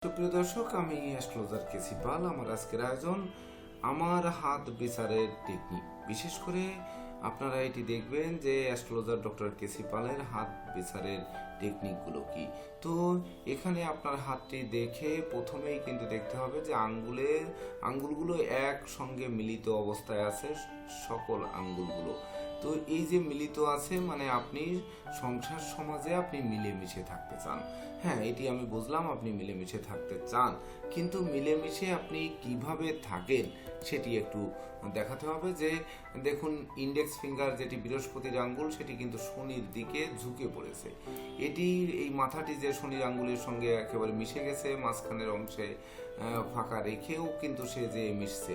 সুপ্রিয় দর্শক, আমি অ্যাস্ট্রোলজার কেসি পাল। আমার আজকের আয়োজন আমার হাত বিচারের টেকনিক। বিশেষ করে আপনারা এটি দেখবেন যে অ্যাস্ট্রোলজার ডক্টর কেসি পালের হাত বিচারের টেকনিকগুলো কি। তো এখানে আপনার হাতটি দেখে প্রথমেই কিন্তু দেখতে হবে যে আঙ্গুলগুলো একসঙ্গে মিলিত অবস্থায় আছে, সকল আঙ্গুলগুলো। তো এই যে মিলিত আছে মানে আপনি সংসার সমাজে আপনি মিলেমিশে থাকতে চান। হ্যাঁ, এটি আমি বুঝলাম, আপনি মিলেমিশে থাকতে চান, কিন্তু মিলেমিশে আপনি কিভাবে থাকেন সেটি একটু দেখাতে হবে। যে দেখুন, ইন্ডেক্স ফিঙ্গার যেটি বৃহস্পতির আঙ্গুল সেটি কিন্তু শনির দিকে ঝুঁকে পড়েছে। এই মাথাটি যে শনির আঙ্গুলের সঙ্গে একেবারে মিশে গেছে, মাঝখানের অংশে ফাঁকা রেখেও কিন্তু সে যে মিশছে,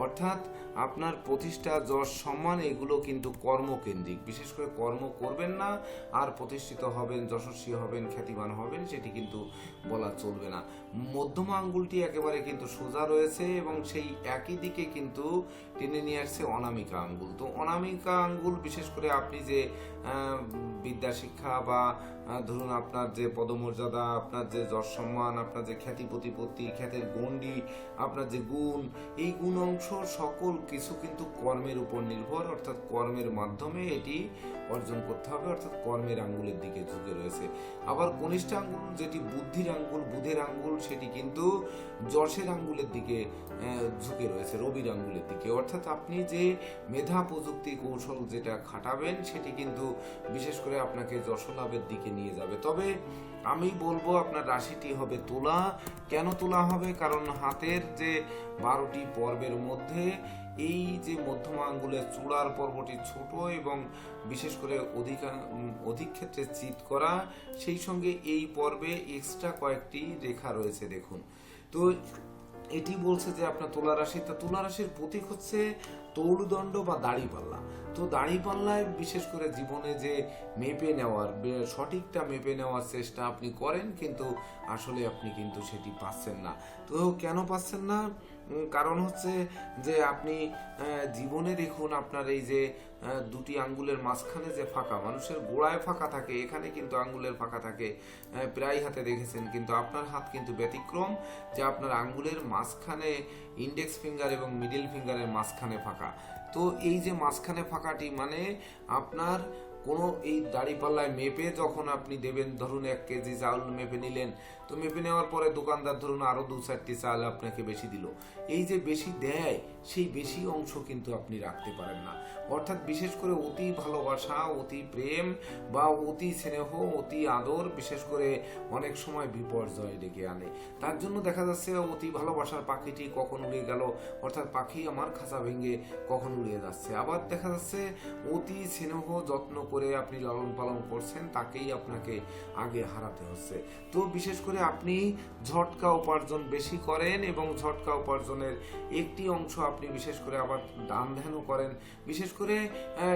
অর্থাৎ আপনার প্রতিষ্ঠা, যশ, সম্মান এগুলো কিন্তু কর্মকেন্দ্রিক। বিশেষ করে কর্ম করবেন না আর প্রতিষ্ঠিত হবেন, যশস্বী হবেন, খ্যাতিমান হবেন সেটি কিন্তু বলা চলবে না। মধ্যমা আঙ্গুলটি একেবারে কিন্তু সোজা রয়েছে এবং সেই একই দিকে কিন্তু টেনে নিয়ে আসছে অনামিকা আঙ্গুল। তো অনামিকা আঙ্গুল বিশেষ করে আপনি যে বিদ্যা শিক্ষা বা ধরুন আপনার যে পদমর্যাদা, আপনার যে যশ সম্মান, আপনার যে খ্যাতি প্রতিপত্তি, খ্যাতের গণ্ডি, আপনার যে গুণ, এই গুণ অংশ সকল কিছু কিন্তু কর্মের উপর নির্ভর, অর্থাৎ কর্মের মাধ্যমে এটি অর্জন করতে হবে, অর্থাৎ কর্মের আঙ্গুলের দিকে ঝুঁকে রয়েছে। আবার কনিষ্ঠ আঙ্গুল যেটি বুদ্ধির আঙ্গুল, বুধের আঙ্গুল, সেটি কিন্তু যশের আঙ্গুলের দিকে ঝুঁকে রয়েছে, রবির আঙ্গুলের দিকে। অর্থাৎ আপনি যে মেধা, প্রযুক্তি, কৌশল যেটা খাটাবেন সেটি কিন্তু বিশেষ করে আপনাকে যশলাভের দিকে নিয়ে যাবে। তবে আমি বলবো আপনার রাশিটি হবে তুলা। কেন তুলা হবে? কারণ হাতের যে 12টি পর্বের মধ্যে এই যে মধ্যমা আঙ্গুলের চূড়ার পর্বটি ছোট এবং বিশেষ করে অধিক ক্ষেত্রে চিত করা, সেই সঙ্গে এই পর্বে এক্সট্রা কয়েকটি রেখা রয়েছে। দেখুন, তো এটি বলছে যে আপনার তুলা রাশি। তা তুলা রাশির প্রতীক হচ্ছে তৌলদণ্ড বা দাড়িপাল্লা। তো দাড়িপাল্লায় বিশেষ করে জীবনে যে মেপে নেওয়ার, সঠিকটা মেপে নেওয়ার চেষ্টা আপনি করেন, কিন্তু আসলে আপনি কিন্তু সেটি পাচ্ছেন না। তো কেন পাচ্ছেন না? কারণ হচ্ছে যে আপনি জীবনে দেখুন আপনার এই যে দুটি আঙ্গুলের মাঝখানে যে ফাঁকা, মানুষের গোড়ায় ফাঁকা থাকে, এখানে কিন্তু আঙ্গুলের ফাঁকা থাকে, প্রায় হাতে দেখেছেন। কিন্তু আপনার হাত কিন্তু ব্যতিক্রম, যে আপনার আঙ্গুলের মাঝখানে ইন্ডেক্স ফিঙ্গার এবং মিডল ফিঙ্গারের মাঝখানে ফাঁকা। তো এই যে মাঝখানে ফাঁকাটি মানে আপনার কোনো এই দাড়িপাল্লায় মেপে যখন আপনি দেবেন, ধরুন 1 কেজি চাউল মেপে নিলেন, তো মেপে নেওয়ার পরে দোকানদার ধরুন আরও 2-4টি চাল আপনাকে বেশি দিল। এই যে বেশি দেয়, সেই বেশি অংশ কিন্তু আপনি রাখতে পারেন না। অর্থাৎ বিশেষ করে অতি ভালোবাসা, অতি প্রেম বা অতি স্নেহ, অতি আদর বিশেষ করে অনেক সময় বিপর্যয় ডেকে আনে। তার জন্য দেখা যাচ্ছে অতি ভালোবাসার পাখিটি কখন উড়ে গেল, অর্থাৎ পাখি আমার খাঁচা ভেঙে কখন উড়িয়ে যাচ্ছে। আবার দেখা যাচ্ছে অতি স্নেহ যত্ন করে আপনি লালন পালন করছেন, তাকেই আপনাকে আগে হারাতে হচ্ছে। তো বিশেষ করে আপনি ঝটকা উপার্জন বেশি করেন এবং ঝটকা উপার্জনের একটি অংশ আপনি বিশেষ করে আবার দান ধ্যানও করেন। বিশেষ করে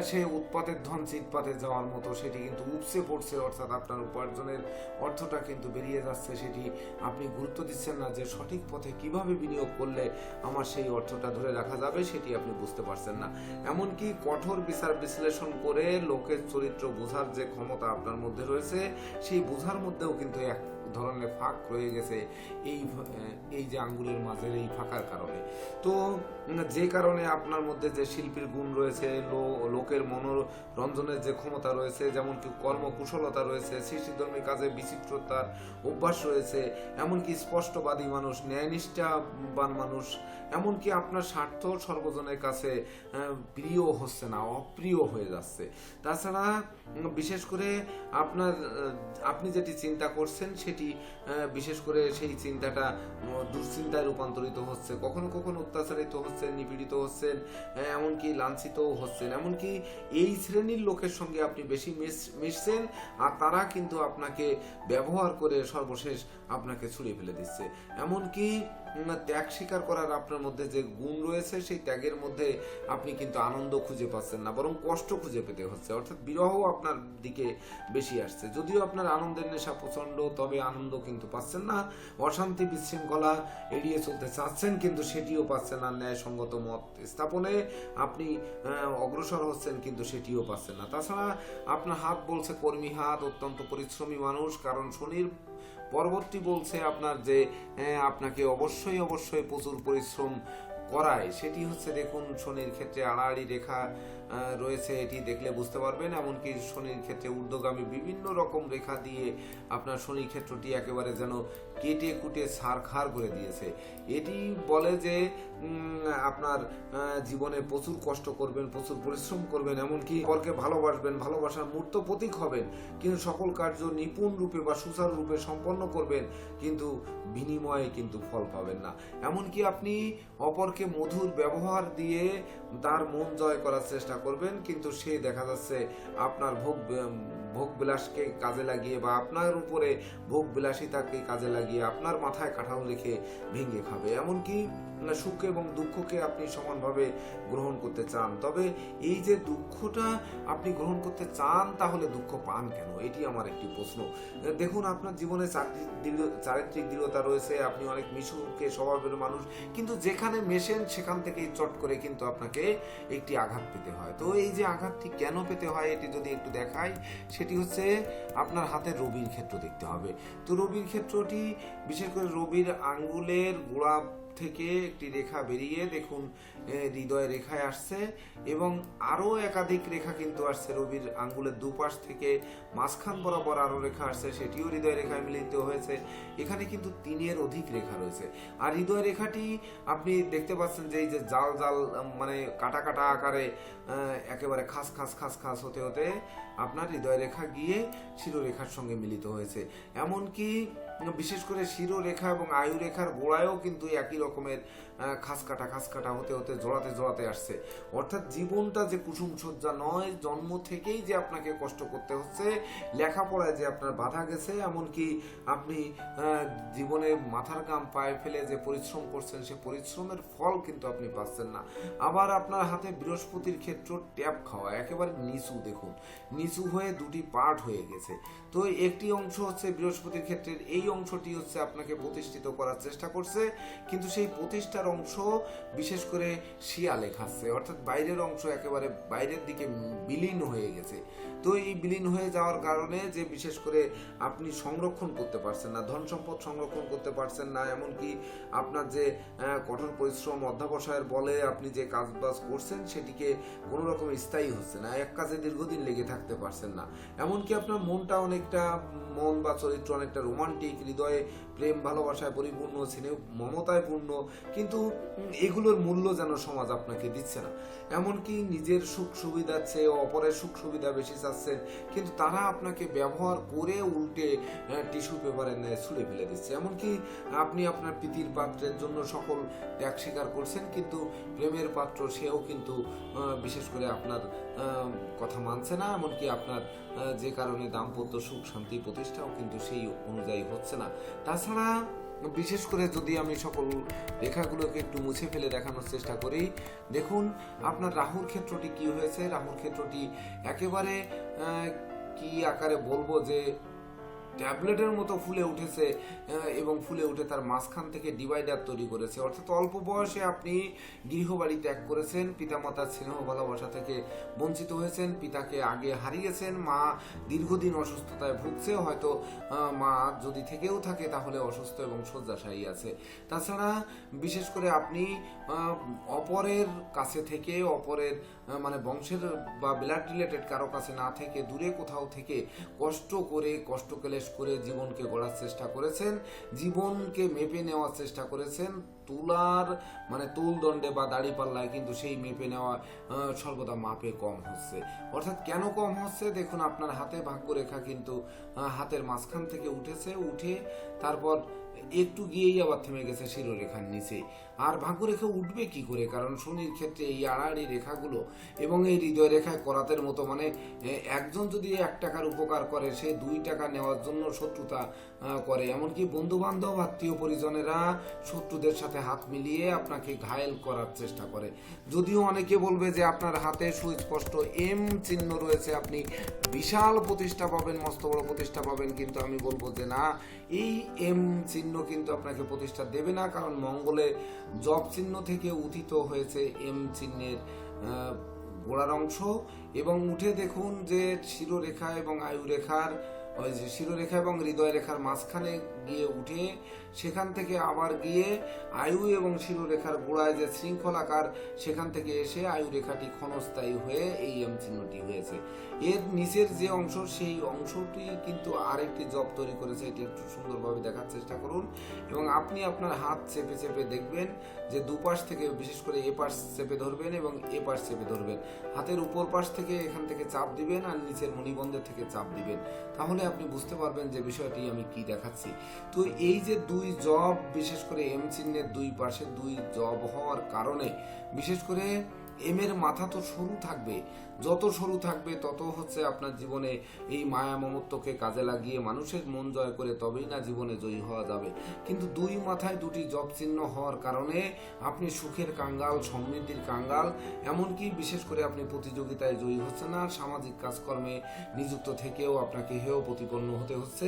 সে উৎপাতের ধন চিৎপাতে যাওয়ার মতো সেটি কিন্তু উপচে পড়ছে, অর্থাৎ আপনার উপার্জনের অর্থটা কিন্তু বেরিয়ে যাচ্ছে, সেটি আপনি গুরুত্ব দিচ্ছেন না যে সঠিক পথে কিভাবে বিনিয়োগ করলে আমার সেই অর্থটা ধরে রাখা যাবে, সেটি আপনি বুঝতে পারছেন না। এমনকি কঠোর বিচার বিশ্লেষণ করে লোকের চরিত্র বোঝার যে ক্ষমতা আপনার মধ্যে রয়েছে, সেই বোঝার মধ্যেও কিন্তু এক ধরনের ফাঁক রয়ে গেছে এই যে আঙ্গুলের মাঝের এই ফাঁকার কারণে। তো যে কারণে আপনার মধ্যে যে শিল্পীর গুণ রয়েছে, লোকের মনোরঞ্জনের যে ক্ষমতা রয়েছে, যেমন কি কর্মকুশলতা রয়েছে, সৃষ্টিধর্মী কাজে বিচিত্রতার অভ্যাস রয়েছে, এমনকি স্পষ্টবাদী মানুষ, ন্যায়নিষ্ঠাবান মানুষ, এমনকি আপনার স্বার্থ সর্বজনের কাছে প্রিয় হচ্ছে না, অপ্রিয় হয়ে যাচ্ছে। তাছাড়া বিশেষ করে আপনি যেটি চিন্তা করছেন সেটি বিশেষ করে সেই চিন্তাটা দুশ্চিন্তায় রূপান্তরিত হচ্ছে, কখনো কখনো অত্যাচারিত হচ্ছেন, নিপীড়িত হচ্ছেন, এমনকি লাঞ্ছিতও হচ্ছেন। এমনকি এই শ্রেণীর লোকের সঙ্গে আপনি বেশি মিশছেন, আর তারা কিন্তু আপনাকে ব্যবহার করে সর্বশেষ আপনাকে ছুঁড়ে ফেলে দিচ্ছে। এমনকি ত্যাগ স্বীকার করার আপনার মধ্যে যে গুণ রয়েছে, সেই ত্যাগের মধ্যে আপনি কিন্তু আনন্দ খুঁজে পাচ্ছেন না, বরং কষ্ট খুঁজে পেতে হচ্ছে, অর্থাৎ বিরহ আপনার দিকে বেশি আসছে। যদিও আপনার আনন্দের নেশা প্রচন্ড, তবে আনন্দ কিন্তু পাচ্ছেন না। অশান্তি বিশৃঙ্খলা এড়িয়ে চলতে চাচ্ছেন, কিন্তু সেটিও পাচ্ছেন না। ন্যায়সঙ্গত মত স্থাপনে আপনি অগ্রসর হচ্ছেন, কিন্তু সেটিও পাচ্ছেন না। তাছাড়া আপনার হাত বলছে কর্মী হাত, অত্যন্ত পরিশ্রমী মানুষ, কারণ শনির পরবর্তী বলছে আপনার যে আপনাকে অবশ্যই অবশ্যই প্রচুর পরিশ্রম করায়, সেটি হচ্ছে দেখুন শনির ক্ষেত্রে আড়াআড়ি রেখা রয়েছে, এটি দেখলে বুঝতে পারবেন। এমনকি শনির ক্ষেত্রে ঊর্ধ্বগামী বিভিন্ন রকম রেখা দিয়ে আপনার শনি ক্ষেত্রটি একেবারে যেন কেটে কুটে ছারখার করে দিয়েছে। এটি বলে যে আপনার জীবনে প্রচুর কষ্ট করবেন, প্রচুর পরিশ্রম করবেন, এমনকি পরকে ভালোবাসবেন, ভালোবাসার মূর্ত প্রতীক হবেন, কিন্তু সকল কার্য নিপুণ রূপে বা সুচারু রূপে সম্পন্ন করবেন, কিন্তু বিনিময়ে কিন্তু ফল পাবেন না। এমনকি আপনি অপরকে মধুর ব্যবহার দিয়ে তার মন জয় করার চেষ্টা করবেন, কিন্তু সে দেখা যাচ্ছে আপনার ভোগ বিলাসকে কাজে লাগিয়ে বা আপনার উপরে ভোগ বিলাসিতাকে কাজে লাগিয়ে আপনার মাথায় কাঁঠাল রেখে ভেঙে খাবে। এমনকি সুখ এবং দুঃখকে আপনি সমানভাবে গ্রহণ করতে চান, তবে এই যে দুঃখটা আপনি গ্রহণ করতে চান, তাহলে দুঃখ পান কেন? এটি আমার একটি প্রশ্ন। দেখুন, আপনার জীবনে চারিত্রিক দৃঢ়তা রয়েছে, আপনি অনেক মিশুকে স্বভাবের মানুষ, কিন্তু যেখানে মেশেন সেখান থেকেই চট করে কিন্তু আপনাকে একটি আঘাত পেতে হয়। তো এই যে আঘাতটি কেন পেতে হয়, এটি যদি একটু দেখাই, সেটি হচ্ছে আপনার হাতের রবির ক্ষেত্র দেখতে হবে। তো রবির ক্ষেত্রটি বিশেষ করে রবির আঙ্গুলের গোড়া থেকে একটি রেখা বেরিয়ে দেখুন হৃদয় রেখায় আসছে, এবং আরও একাধিক রেখা কিন্তু আসছে রবির আঙ্গুলের দুপাশ থেকে মাঝখান বরাবর আরও রেখা আসছে, সেটিও হৃদয় রেখায় মিলিত হয়েছে। এখানে কিন্তু 3-এর অধিক রেখা রয়েছে। আর হৃদয় রেখাটি আপনি দেখতে পাচ্ছেন যে এই যে জাল জাল মানে কাটা কাটা আকারে একেবারে খাস খাস খাস খাস হতে হতে আপনার হৃদয় রেখা গিয়ে শিরোরেখার সঙ্গে মিলিত হয়েছে। এমনকি বিশেষ করে শিরোরেখা এবং আয়ু রেখার গোড়ায়ও কিন্তু একই রকমের খাস কাটা হতে হতে জোড়াতে আসছে। অর্থাৎ জীবনটা যে কুসুম সজ্জা নয়, জন্ম থেকেই যে আপনাকে কষ্ট করতে হচ্ছে, লেখাপড়ায় যে আপনার বাধা গেছে, এমনকি আপনি জীবনে মাথার ঘাম পায়ে ফেলে যে পরিশ্রম করছেন, সে পরিশ্রমের ফল কিন্তু আপনি পাচ্ছেন না। আবার আপনার হাতে বৃহস্পতির ক্ষেত্র ট্যাপ খাওয়া, একেবারে নিচু, দেখুন নিচু হয়ে দুটি পার্ট হয়ে গেছে। তো একটি অংশ হচ্ছে বৃহস্পতির ক্ষেত্রের এই অংশটি হচ্ছে আপনাকে প্রতিষ্ঠিত করার চেষ্টা করছে, কিন্তু সেই প্রতিষ্ঠার অংশ বিশেষ করে শিয়ালে খাচ্ছে, অর্থাৎ বাইরের অংশ একেবারে বাইরের দিকে বিলীন হয়ে গেছে। তো এই বিলীন হয়ে যাওয়ার কারণে যে বিশেষ করে আপনি সংরক্ষণ করতে পারছেন না, ধন সম্পদ সংরক্ষণ করতে পারছেন না, এমনকি আপনার যে কঠোর পরিশ্রম অধ্যাবসায়ের বলে আপনি যে কাজবাজ করছেন, সেটিকে কোনো রকম স্থায়ী হচ্ছে না, এক কাজে দীর্ঘদিন লেগে থাকতে পারছেন না। এমনকি আপনার মনটা অনেকটা, মন বা চরিত্র অনেকটা রোমান্টিক, হৃদয়ে প্রেম ভালোবাসায় পরিপূর্ণ, স্নেহ মমতায় পূর্ণ, কিন্তু এগুলোর মূল্য যেন সমাজ আপনাকে দিচ্ছে না। এমনকি নিজের সুখ সুবিধার চেয়ে অপরের সুখ সুবিধা বেশি চাচ্ছেন, কিন্তু তারা আপনাকে ব্যবহার করে উল্টে টিস্যু পেপারের ন্যায় ছুঁড়ে ফেলে দিচ্ছে। এমনকি আপনি আপনার প্রীতির পাত্রের জন্য সকল ত্যাগ স্বীকার করছেন, কিন্তু প্রেমের পাত্র সেও কিন্তু বিশেষ করে আপনার কথা মানছে না, এমনকি আপনার যে কারণে দাম্পত্য সুখ শান্তি প্রতিষ্ঠাও কিন্তু সেই অনুযায়ী হচ্ছে না। তাছাড়া বিশেষ করে যদি আমি সকল রেখাগুলোকে একটু মুছে ফেলে দেখানোর চেষ্টা করি, দেখুন আপনার রাহুর ক্ষেত্রটি কি হয়েছে। রাহুর ক্ষেত্রটি একেবারে কি আকারে বলবো যে ট্যাবলেটের মতো ফুলে উঠেছে, এবং ফুলে উঠে তার মাঝখান থেকে ডিভাইডার তৈরি করেছে। অর্থাৎ অল্প বয়সে আপনি গৃহবাড়ি ত্যাগ করেছেন, পিতামাতার স্নেহ ভালোবাসা থেকে বঞ্চিত হয়েছেন, পিতাকে আগে হারিয়েছেন, মা দীর্ঘদিন অসুস্থতায় ভুগছে, হয়তো মা যদি থেকেও থাকে তাহলে অসুস্থ এবং শয্যাশায়ী আছে। তাছাড়া বিশেষ করে আপনি অপরের কাছে থেকে, অপরের মানে বংশের বা ব্লাড রিলেটেড কারো কাছে না থেকে, দূরে কোথাও থেকে কষ্ট ক্লেশ করে জীবনকে গড়ার চেষ্টা করেছেন, জীবনকে মেপে নেওয়ার চেষ্টা করেছেন তুলার মানে তুল দণ্ডে বা দাড়ি পাল্লায়, কিন্তু সেই মেপে নেওয়া সর্বদা মাপে কম হচ্ছে। অর্থাৎ কেন কম হচ্ছে, দেখুন আপনার হাতে ভাগ্যরেখা কিন্তু হাতের মাঝখান থেকে উঠে তারপর একটু গিয়েই আবার থেমে গেছে শিরোরেখার নিচে। আর ভাগ্যরেখা উঠবে কি করে, কারণ শনির ক্ষেত্রে এই আড়াআড়ি রেখাগুলো এবং এই হৃদয় রেখায় করাতের মতো, মানে একজন যদি 1 টাকার উপকার করে, সে 2 টাকা নেওয়ার জন্য শত্রুতা করে। এমনকি বন্ধু বান্ধব আত্মীয় পরিজনেরা শত্রুদের সাথে হাত মিলিয়ে আপনাকে ঘায়েল করার চেষ্টা করে। যদিও অনেকে বলবে যে আপনার হাতে সুস্পষ্ট এম চিহ্ন রয়েছে, আপনি বিশাল প্রতিষ্ঠা পাবেন, মস্ত বড় প্রতিষ্ঠা পাবেন, কিন্তু আমি বলবো যে না, এই এম চিহ্ন কিন্তু আপনাকে প্রতিষ্ঠা দেবে না, কারণ মঙ্গলে জব চিহ্ন থেকে উথিত হয়েছে এম চিহ্নের গোড়ার অংশ, এবং উঠে দেখুন যে শিরোরেখা এবং আয়ু রেখার, ওই যে শিরোরেখা এবং হৃদয় রেখার মাঝখানে গিয়ে উঠে সেখান থেকে আবার গিয়ে আয়ু এবং শিরোরেখার গোড়ায় যে শৃঙ্খলাকার সেখান থেকে এসে আয়ু রেখাটি ক্ষণস্থায়ী হয়ে এই এম চিহ্নটি হয়েছে। এর নিচের যে অংশ সেই অংশটি কিন্তু আরেকটি জব তৈরি করেছে। এটি একটু সুন্দরভাবে দেখার চেষ্টা করুন এবং আপনি আপনার হাত চেপে চেপে দেখবেন যে দুপাশ থেকে বিশেষ করে এ পাশ চেপে ধরবেন এবং এ পাশ চেপে ধরবেন। হাতের উপর পাশ থেকে এখান থেকে চাপ দিবেন আর নিচের মণিবন্ধের থেকে চাপ দিবেন, তাহলে আপনি বুঝতে পারবেন যে বিষয়টি আমি কি দেখাচ্ছি। তো এই যে দুই জব, বিশেষ করে এম চিহ্নের দুই পাশে দুই জব হওয়ার কারণে বিশেষ করে এম এর মাথা তো সরু থাকবে, যত সরু থাকবে তত হচ্ছে আপনার জীবনে এই মায়া মমত্বকে কাজে লাগিয়ে মানুষের মন জয় করে তবেই না জীবনে জয়ী হওয়া যাবে। কিন্তু দুই মাথায় দুটি জব চিহ্ন হওয়ার কারণে আপনি সুখের কাঙ্গাল, সমৃদ্ধির কাঙ্গাল, এমনকি বিশেষ করে আপনি প্রতিযোগিতায় জয়ী হচ্ছেন না, সামাজিক কাজকর্মে নিযুক্ত থেকেও আপনাকে হেয় প্রতিপন্ন হতে হচ্ছে,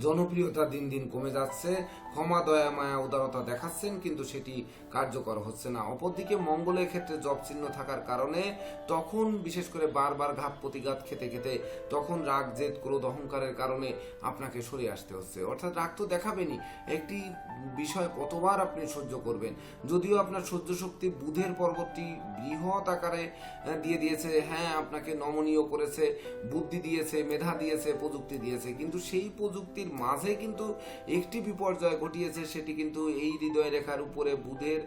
জনপ্রিয়তা দিন দিন কমে যাচ্ছে, ক্ষমা, দয়া, মায়া, উদারতা দেখাচ্ছেন কিন্তু সেটি কার্যকর হচ্ছে না। অপরদিকে মঙ্গলের ক্ষেত্রে জব চিহ্ন থাকার কারণে তখন বিশেষ করে বারবার ঘাত প্রতিঘাত খেতে খেতে তখন রাগ, জেদ, ক্রোধ, অহংকারের কারণে আপনাকে সরে আসতে হচ্ছে। অর্থাৎ রাগ তো দেখাবেনই, একটি বিষয় কতবার আপনি সহ্য করবেন। যদিও আপনার সহ্য শক্তি বুধের পর্বতটি বৃহৎ আকারে দিয়ে দিয়েছে, হ্যাঁ আপনাকে নমনীয় করেছে, বুদ্ধি দিয়েছে, মেধা দিয়েছে, প্রযুক্তি দিয়েছে, কিন্তু সেই প্রযুক্তির মাঝে কিন্তু একটি বিপর্যয় ঘটিয়েছে। সেটি কিন্তু এই হৃদয় রেখার উপরে বুধের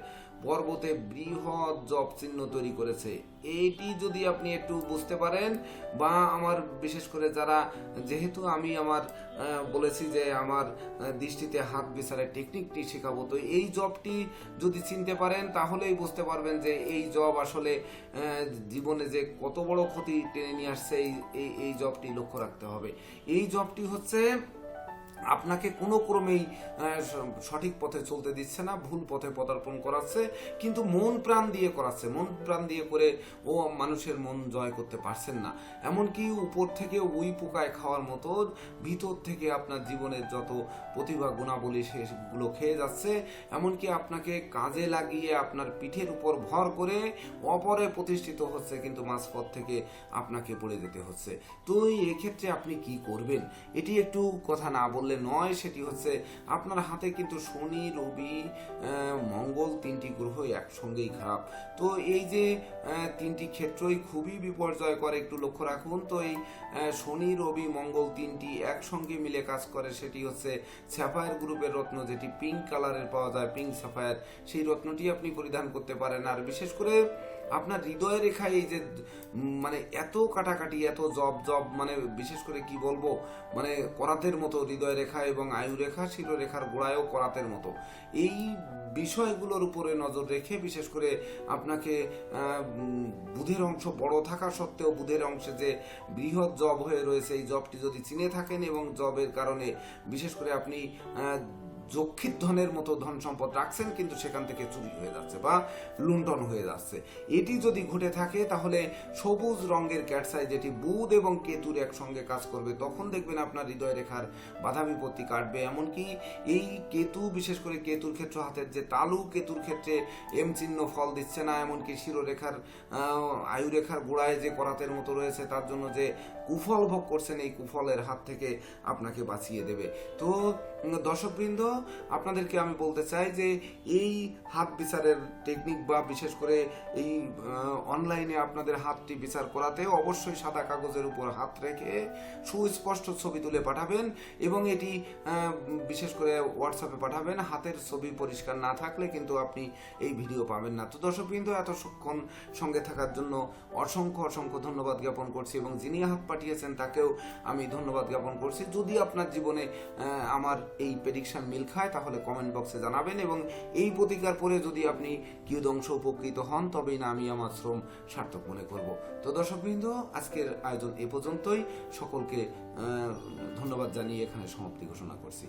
পর্বতে বৃহৎ জব চিহ্ন তৈরি করেছে। এইটি যদি আপনি একটু বুঝতে পারেন, বা আমার বিশেষ করে যারা, যেহেতু আমি আমার বলেছি যে আমার দৃষ্টিতে হাত বিচারের টেকনিকটি শেখাবো, তো এই জবটি যদি চিনতে পারেন তাহলেই বুঝতে পারবেন যে এই জব আসলে জীবনে যে কত বড় ক্ষতি টেনে নিয়ে আসছে। এই জবটি লক্ষ্য রাখতে হবে। এই জবটি হচ্ছে আপনাকে কোনো ক্রমেই সঠিক পথে চলতে দিচ্ছে না, ভুল পথে পদার্পণ করাচ্ছে, কিন্তু মন প্রাণ দিয়ে করাচ্ছে। মন প্রাণ দিয়ে করে ও মানুষের মন জয় করতে পারছেন না। এমনকি উপর থেকে উই পোকায় খাওয়ার মতো ভিতর থেকে আপনার জীবনের যত প্রতিভা গুণাবলী সেগুলো খেয়ে যাচ্ছে। এমনকি আপনাকে কাজে লাগিয়ে আপনার পিঠের উপর ভর করে অপরে প্রতিষ্ঠিত হচ্ছে, কিন্তু মাঝপথ থেকে আপনাকে পড়ে যেতে হচ্ছে। তো এক্ষেত্রে আপনি কি করবেন, এটি একটু কথা না বললে নয়। সেটি হচ্ছে আপনার হাতে কিন্তু শনি, রবি, মঙ্গল, তিনটি গ্রহ একসঙ্গেই খারাপ। তো এই যে তিনটি ক্ষেত্রই খুবই বিপর্যয়কর, একটু লক্ষ্য রাখুন। তো এই শনি, রবি, মঙ্গল তিনটি একসঙ্গে মিলে কাজ করে। সেটি হচ্ছে স্যাফায়ার গ্রুপের রত্ন, যেটি পিঙ্ক কালারের পাওয়া যায়, পিঙ্ক স্যাফায়ার, সেই রত্নটি আপনি পরিধান করতে পারেন। আর বিশেষ করে আপনার হৃদয় রেখায় এই যে মানে এত কাটাকাটি, এত জব জব, মানে বিশেষ করে কি বলবো, মানে করাতের মতো হৃদয় রেখা এবং আয়ু রেখা, শিরোরেখার গোড়ায়ও করাতের মতো, এই বিষয়গুলোর উপরে নজর রেখে বিশেষ করে আপনাকে বুধের অংশ বড় থাকা সত্ত্বেও বুধের অংশে যে বৃহৎ জব হয়ে রয়েছে, এই জবটি যদি চিনে থাকেন এবং জবের কারণে বিশেষ করে আপনি যক্ষিত ধনের মতো ধন সম্পদ রাখছেন, কিন্তু সেখান থেকে চুরি হয়ে যাচ্ছে বা লুণ্ঠন হয়ে যাচ্ছে, এটি যদি ঘটে থাকে তাহলে সবুজ রঙের ক্যাটসাই, যেটি বুধ এবং কেতুর একসঙ্গে কাজ করবে, তখন দেখবেন আপনার হৃদয় রেখার বাধা বিপত্তি কাটবে। এমনকি এই কেতু, বিশেষ করে কেতুর ক্ষেত্র হাতের যে তালু, কেতুর ক্ষেত্রে এম চিহ্ন ফল দিচ্ছে না, এমনকি শিরোরেখার আয়ু রেখার গোড়ায় যে করাতের মতো রয়েছে, তার জন্য যে কুফল ভোগ করছেন, এই কুফলের হাত থেকে আপনাকে বাঁচিয়ে দেবে। তো দর্শকবৃন্দ, আপনাদেরকে আমি বলতে চাই যে এই হাত বিচারের টেকনিক বা বিশেষ করে এই অনলাইনে আপনাদের হাতটি বিচার করাতে অবশ্যই সাদা কাগজের উপর হাত রেখে সুস্পষ্ট ছবি তুলে পাঠাবেন এবং এটি বিশেষ করে হোয়াটসঅ্যাপে পাঠাবেন। হাতের ছবি পরিষ্কার না থাকলে কিন্তু আপনি এই ভিডিও পাবেন না। তো দর্শকবৃন্দ, এতক্ষণ সঙ্গে থাকার জন্য অসংখ্য অসংখ্য ধন্যবাদ জ্ঞাপন করছি এবং যিনি হাত পাঠিয়েছেন তাকেও আমি ধন্যবাদ জ্ঞাপন করছি। যদি আপনার জীবনে আমার এই প্রেডিকশন মিল খায় তাহলে কমেন্ট বক্সে জানাবেন এবং এই প্রতিকার পরে যদি আপনি কিয়দংশ উপকৃত হন, তবেই না আমি আমার শ্রম সার্থক মনে করব। তো দর্শকবৃন্দ, আজকের আয়োজন এ পর্যন্তই। সকলকে ধন্যবাদ জানিয়ে এখানে সমাপ্তি ঘোষণা করছি।